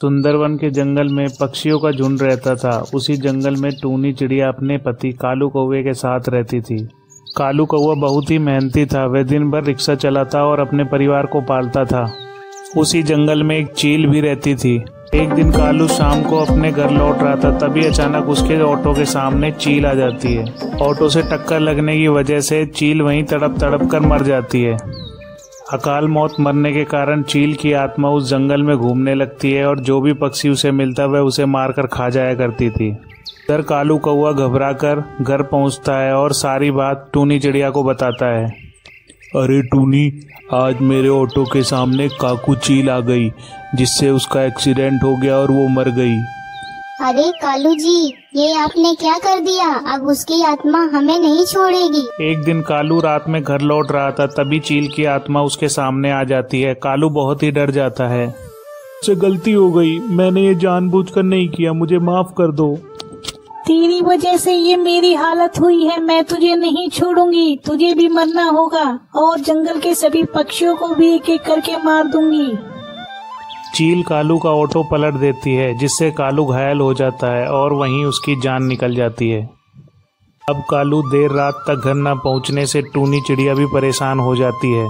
सुंदरवन के जंगल में पक्षियों का झुंड रहता था। उसी जंगल में टूनी चिड़िया अपने पति कालू कौवे के साथ रहती थी। कालू कौवा बहुत ही मेहनती था। वह दिन भर रिक्शा चलाता और अपने परिवार को पालता था। उसी जंगल में एक चील भी रहती थी। एक दिन कालू शाम को अपने घर लौट रहा था, तभी अचानक उसके ऑटो के सामने चील आ जाती है। ऑटो से टक्कर लगने की वजह से चील वहीं तड़प तड़प कर मर जाती है। अकाल मौत मरने के कारण चील की आत्मा उस जंगल में घूमने लगती है और जो भी पक्षी उसे मिलता वह उसे मारकर खा जाया करती थी। इधर कालू कौवा घबराकर घर पहुंचता है और सारी बात टूनी चिड़िया को बताता है। अरे टूनी, आज मेरे ऑटो के सामने काकू चील आ गई, जिससे उसका एक्सीडेंट हो गया और वो मर गई। अरे कालू जी, ये आपने क्या कर दिया? अब उसकी आत्मा हमें नहीं छोड़ेगी। एक दिन कालू रात में घर लौट रहा था, तभी चील की आत्मा उसके सामने आ जाती है। कालू बहुत ही डर जाता है। मुझसे गलती हो गई, मैंने ये जानबूझकर नहीं किया, मुझे माफ कर दो। तेरी वजह से ये मेरी हालत हुई है, मैं तुझे नहीं छोड़ूंगी, तुझे भी मरना होगा और जंगल के सभी पक्षियों को भी एक एक करके मार दूंगी। चील कालू का ऑटो पलट देती है, जिससे कालू घायल हो जाता है और वहीं उसकी जान निकल जाती है। अब कालू देर रात तक घर न पहुंचने से टूनी चिड़िया भी परेशान हो जाती है।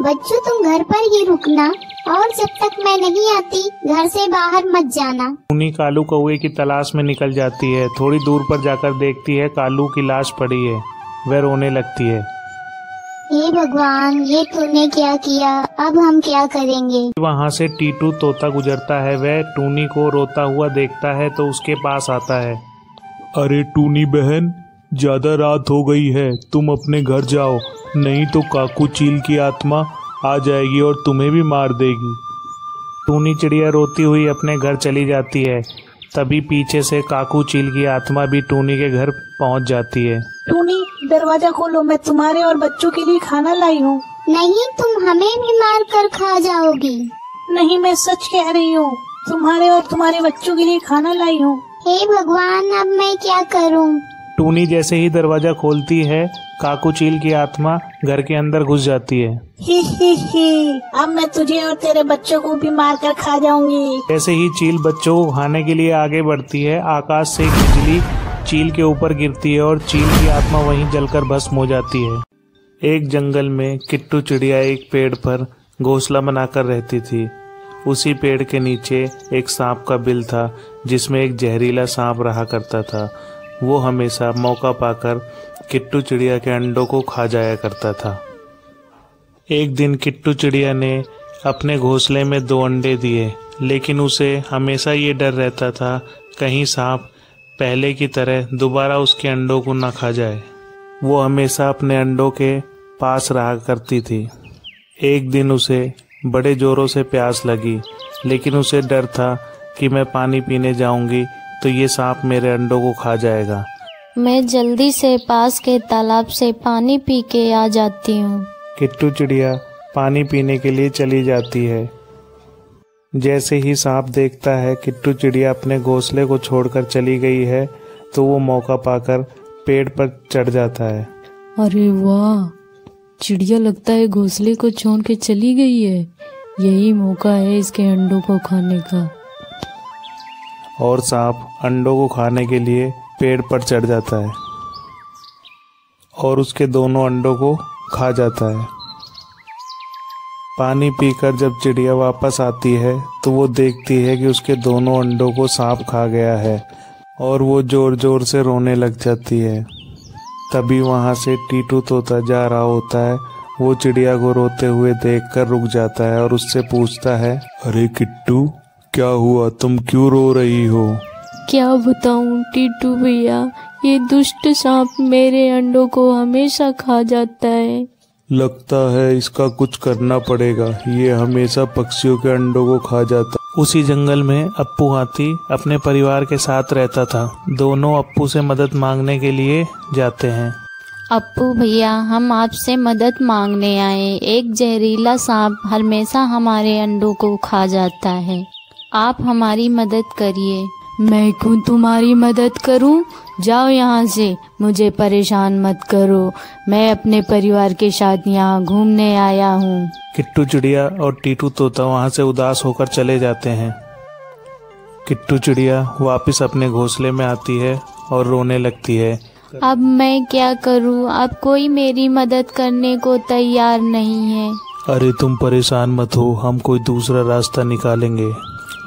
बच्चों, तुम घर पर ही रुकना और जब तक मैं नहीं आती घर से बाहर मत जाना। टूनी कालू कौवे की तलाश में निकल जाती है। थोड़ी दूर पर जाकर देखती है कालू की लाश पड़ी है। वह रोने लगती है। हे भगवान, ये तूने क्या किया? अब हम क्या करेंगे? वहाँ से टीटू तोता गुजरता है। वह टूनी को रोता हुआ देखता है तो उसके पास आता है। अरे टूनी बहन, ज्यादा रात हो गई है, तुम अपने घर जाओ, नहीं तो काकू चील की आत्मा आ जाएगी और तुम्हें भी मार देगी। टूनी चिड़िया रोती हुई अपने घर चली जाती है। तभी पीछे से काकू चील की आत्मा भी टूनी के घर पहुंच जाती है। टूनी, दरवाजा खोलो, मैं तुम्हारे और बच्चों के लिए खाना लाई हूँ। नहीं, तुम हमें भी मार कर खा जाओगी। नहीं, मैं सच कह रही हूँ, तुम्हारे और तुम्हारे बच्चों के लिए खाना लाई हूँ। हे भगवान, अब मैं क्या करूँ? टूनी जैसे ही दरवाजा खोलती है, काकू चील की आत्मा घर के अंदर घुस जाती है। ही, अब मैं तुझे और तेरे बच्चों को भी मार कर खा जाऊंगी। जैसे ही चील बच्चों को खाने के लिए आगे बढ़ती है, आकाश से बिजली चील के ऊपर गिरती है और चील की आत्मा वहीं जलकर भस्म हो जाती है। एक जंगल में किट्टू चिड़िया एक पेड़ पर घोंसला बनाकर रहती थी। उसी पेड़ के नीचे एक सांप का बिल था, जिसमें एक जहरीला सांप रहा करता था। वो हमेशा मौका पाकर किट्टू चिड़िया के अंडों को खा जाया करता था। एक दिन किट्टू चिड़िया ने अपने घोंसले में 2 अंडे दिए, लेकिन उसे हमेशा ये डर रहता था कहीं सांप पहले की तरह दोबारा उसके अंडों को न खा जाए। वो हमेशा अपने अंडों के पास रहा करती थी। एक दिन उसे बड़े जोरों से प्यास लगी, लेकिन उसे डर था कि मैं पानी पीने जाऊंगी तो ये सांप मेरे अंडों को खा जाएगा। मैं जल्दी से पास के तालाब से पानी पी के आ जाती हूँ। किट्टू चिड़िया पानी पीने के लिए चली जाती है। जैसे ही सांप देखता है किट्टू चिड़िया अपने घोंसले को छोड़कर चली गई है, तो वो मौका पाकर पेड़ पर चढ़ जाता है। अरे वाह, चिड़िया लगता है घोंसले को छोड़ के चली गई है। यही मौका है इसके अंडों को खाने का। और सांप अंडों को खाने के लिए पेड़ पर चढ़ जाता है और उसके दोनों अंडों को खा जाता है। पानी पीकर जब चिड़िया वापस आती है तो वो देखती है कि उसके दोनों अंडों को सांप खा गया है और वो जोर जोर से रोने लग जाती है। तभी वहाँ से टीटू तोता जा रहा होता है। वो चिड़िया को रोते हुए देखकर रुक जाता है और उससे पूछता है, अरे किट्टू, क्या हुआ, तुम क्यों रो रही हो? क्या बताऊं टीटू भैया, ये दुष्ट सांप मेरे अंडों को हमेशा खा जाता है। लगता है इसका कुछ करना पड़ेगा, ये हमेशा पक्षियों के अंडों को खा जाता। उसी जंगल में अप्पू हाथी अपने परिवार के साथ रहता था। दोनों अप्पू से मदद मांगने के लिए जाते हैं। अप्पू भैया, हम आपसे मदद मांगने आए। एक जहरीला सांप हमेशा हमारे अंडों को खा जाता है, आप हमारी मदद करिए। मैं क्यों तुम्हारी मदद करूं? जाओ यहाँ से, मुझे परेशान मत करो। मैं अपने परिवार के साथ यहाँ घूमने आया हूँ। किट्टू चिड़िया और टीटू तोता वहाँ से उदास होकर चले जाते हैं। किट्टू चिड़िया वापस अपने घोंसले में आती है और रोने लगती है। अब मैं क्या करूं? अब कोई मेरी मदद करने को तैयार नहीं है। अरे तुम परेशान मत हो, हम कोई दूसरा रास्ता निकालेंगे।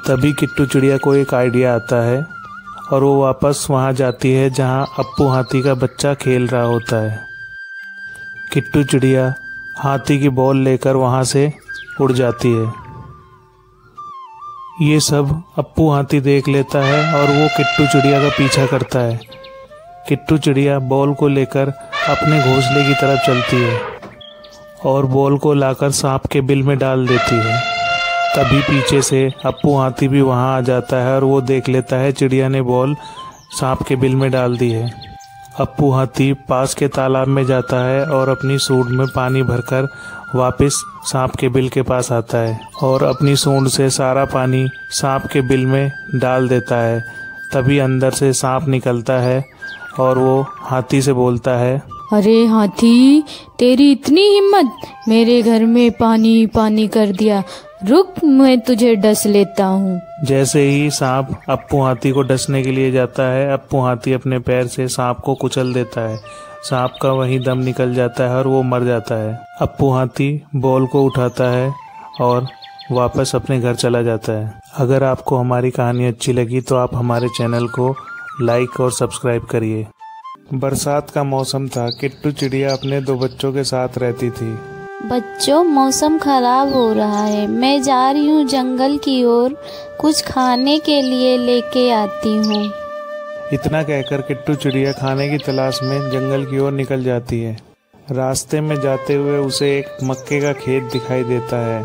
तभी किट्टू चिड़िया को एक आइडिया आता है और वो वापस वहाँ जाती है जहाँ अप्पू हाथी का बच्चा खेल रहा होता है। किट्टू चिड़िया हाथी की बॉल लेकर वहाँ से उड़ जाती है। ये सब अप्पू हाथी देख लेता है और वो किट्टू चिड़िया का पीछा करता है। किट्टू चिड़िया बॉल को लेकर अपने घोंसले की तरफ चलती है और बॉल को लाकर सांप के बिल में डाल देती है। तभी पीछे से अप्पू हाथी भी वहां आ जाता है और वो देख लेता है चिड़िया ने बॉल सांप के बिल में डाल दी है। अप्पू हाथी पास के तालाब में जाता है और अपनी सूंड में पानी भरकर वापस सांप के बिल के पास आता है और अपनी सूंड से सारा पानी सांप के बिल में डाल देता है। तभी अंदर से सांप निकलता है और वो हाथी से बोलता है, अरे हाथी, तेरी इतनी हिम्मत, मेरे घर में पानी पानी कर दिया। रुक, मैं तुझे डस लेता हूँ। जैसे ही सांप अप्पू हाथी को डसने के लिए जाता है, अप्पू हाथी अपने पैर से सांप को कुचल देता है। सांप का वहीं दम निकल जाता है और वो मर जाता है। अप्पू हाथी बॉल को उठाता है और वापस अपने घर चला जाता है। अगर आपको हमारी कहानी अच्छी लगी तो आप हमारे चैनल को लाइक और सब्सक्राइब करिए। बरसात का मौसम था। किट्टू चिड़िया अपने 2 बच्चों के साथ रहती थी। बच्चों, मौसम खराब हो रहा है, मैं जा रही हूँ जंगल की ओर, कुछ खाने के लिए लेके आती हूँ। इतना कहकर किट्टू चिड़िया खाने की तलाश में जंगल की ओर निकल जाती है। रास्ते में जाते हुए उसे एक मक्के का खेत दिखाई देता है।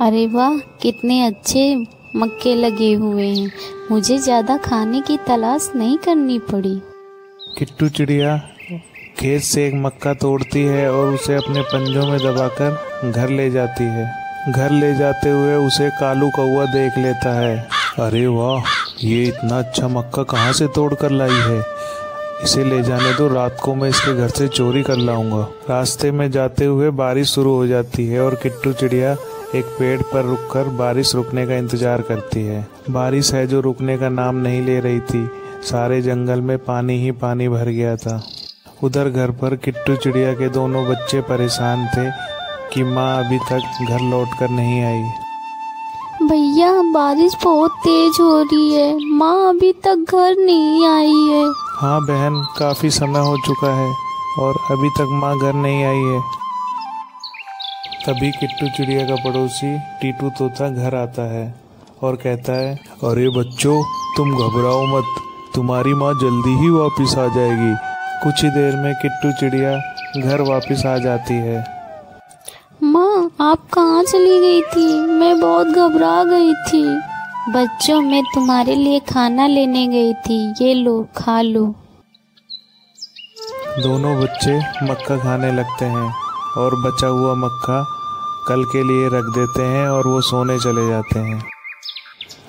अरे वाह, कितने अच्छे मक्के लगे हुए हैं, मुझे ज्यादा खाने की तलाश नहीं करनी पड़ी। किट्टू चिड़िया खेत से एक मक्का तोड़ती है और उसे अपने पंजों में दबाकर घर ले जाती है। घर ले जाते हुए उसे कालू कौवा देख लेता है। अरे वाह, ये इतना अच्छा मक्का कहाँ से तोड़ कर लाई है, इसे ले जाने दो, रात को मैं इसके घर से चोरी कर लाऊंगा। रास्ते में जाते हुए बारिश शुरू हो जाती है और किट्टू चिड़िया एक पेड़ पर रुककर बारिश रुकने का इंतजार करती है। बारिश है जो रुकने का नाम नहीं ले रही थी। सारे जंगल में पानी ही पानी भर गया था। उधर घर पर किट्टू चिड़िया के दोनों बच्चे परेशान थे कि माँ अभी तक घर लौटकर नहीं आई। भैया, बारिश बहुत तेज हो रही है, माँ अभी तक घर नहीं आई है। हाँ बहन, काफी समय हो चुका है और अभी तक माँ घर नहीं आई है। तभी किट्टू चिड़िया का पड़ोसी टीटू तोता घर आता है और कहता है, अरे बच्चों, तुम घबराओ मत, तुम्हारी माँ जल्दी ही वापस आ जाएगी। कुछ ही देर में किट्टू चिड़िया घर वापस आ जाती है। माँ, आप कहाँ चली गई थी? मैं बहुत घबरा गई थी। बच्चों, मैं तुम्हारे लिए खाना लेने गई थी, ये लो, खा लो। दोनों बच्चे मक्का खाने लगते हैं और बचा हुआ मक्का कल के लिए रख देते हैं और वो सोने चले जाते हैं।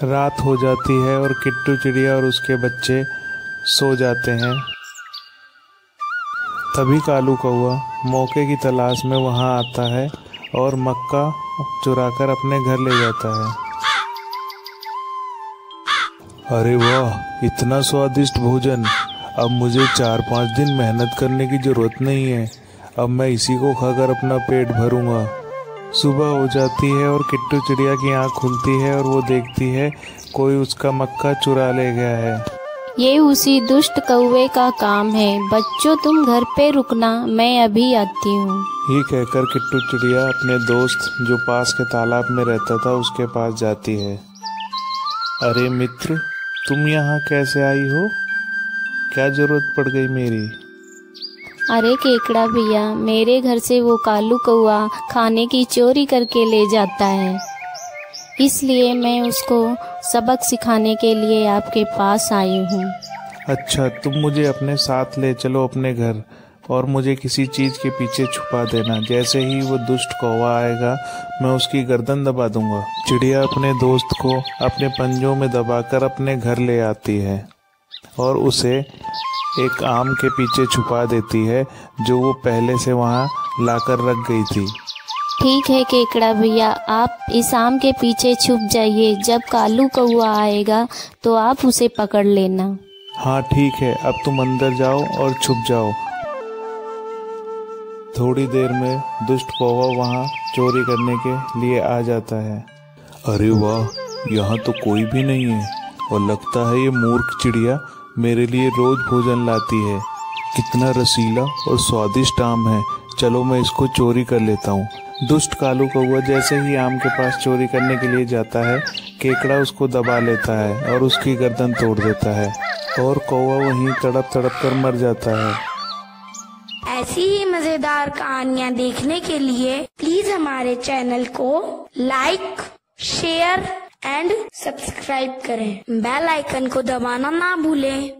रात हो जाती है और किट्टू चिड़िया और उसके बच्चे सो जाते हैं। तभी कालू कौवा मौके की तलाश में वहां आता है और मक्का चुराकर अपने घर ले जाता है। अरे वाह, इतना स्वादिष्ट भोजन, अब मुझे 4-5 दिन मेहनत करने की जरूरत नहीं है, अब मैं इसी को खाकर अपना पेट भरूंगा। सुबह हो जाती है और किट्टू चिड़िया की आंख खुलती है और वो देखती है कोई उसका मक्का चुरा ले गया है। ये उसी दुष्ट कौवे का काम है। बच्चों, तुम घर पे रुकना, मैं अभी आती हूँ। ये कहकर किट्टू चिड़िया अपने दोस्त जो पास के तालाब में रहता था उसके पास जाती है। अरे मित्र, तुम यहाँ कैसे आई हो? क्या जरूरत पड़ गई मेरी? अरे केकड़ा भैया, मेरे घर से वो कालू कौवा खाने की चोरी करके ले जाता है, इसलिए मैं उसको सबक सिखाने के लिए आपके पास आई हूँ। अच्छा, तुम मुझे अपने साथ ले चलो अपने घर, और मुझे किसी चीज के पीछे छुपा देना। जैसे ही वो दुष्ट कौवा आएगा मैं उसकी गर्दन दबा दूंगा। चिड़िया अपने दोस्त को अपने पंजों में दबाकर अपने घर ले आती है और उसे एक आम के पीछे छुपा देती है जो वो पहले से वहाँ लाकर रख गई थी। ठीक है केकड़ा भैया, आप इस आम के पीछे छुप जाइए। जब कालू कौआ आएगा तो आप उसे पकड़ लेना। हाँ ठीक है, अब तुम अंदर जाओ और छुप जाओ। थोड़ी देर में दुष्ट कौवा वहाँ चोरी करने के लिए आ जाता है। अरे वाह, यहाँ तो कोई भी नहीं है और लगता है ये मूर्ख चिड़िया मेरे लिए रोज भोजन लाती है। कितना रसीला और स्वादिष्ट आम है, चलो मैं इसको चोरी कर लेता हूँ। दुष्ट कालू कौवा जैसे ही आम के पास चोरी करने के लिए जाता है, केकड़ा उसको दबा लेता है और उसकी गर्दन तोड़ देता है और कौवा वहीं तड़प तड़प कर मर जाता है। ऐसी ही मजेदार कहानियाँ देखने के लिए प्लीज हमारे चैनल को लाइक, शेयर एंड सब्सक्राइब करें। बेल आइकन को दबाना ना भूलें।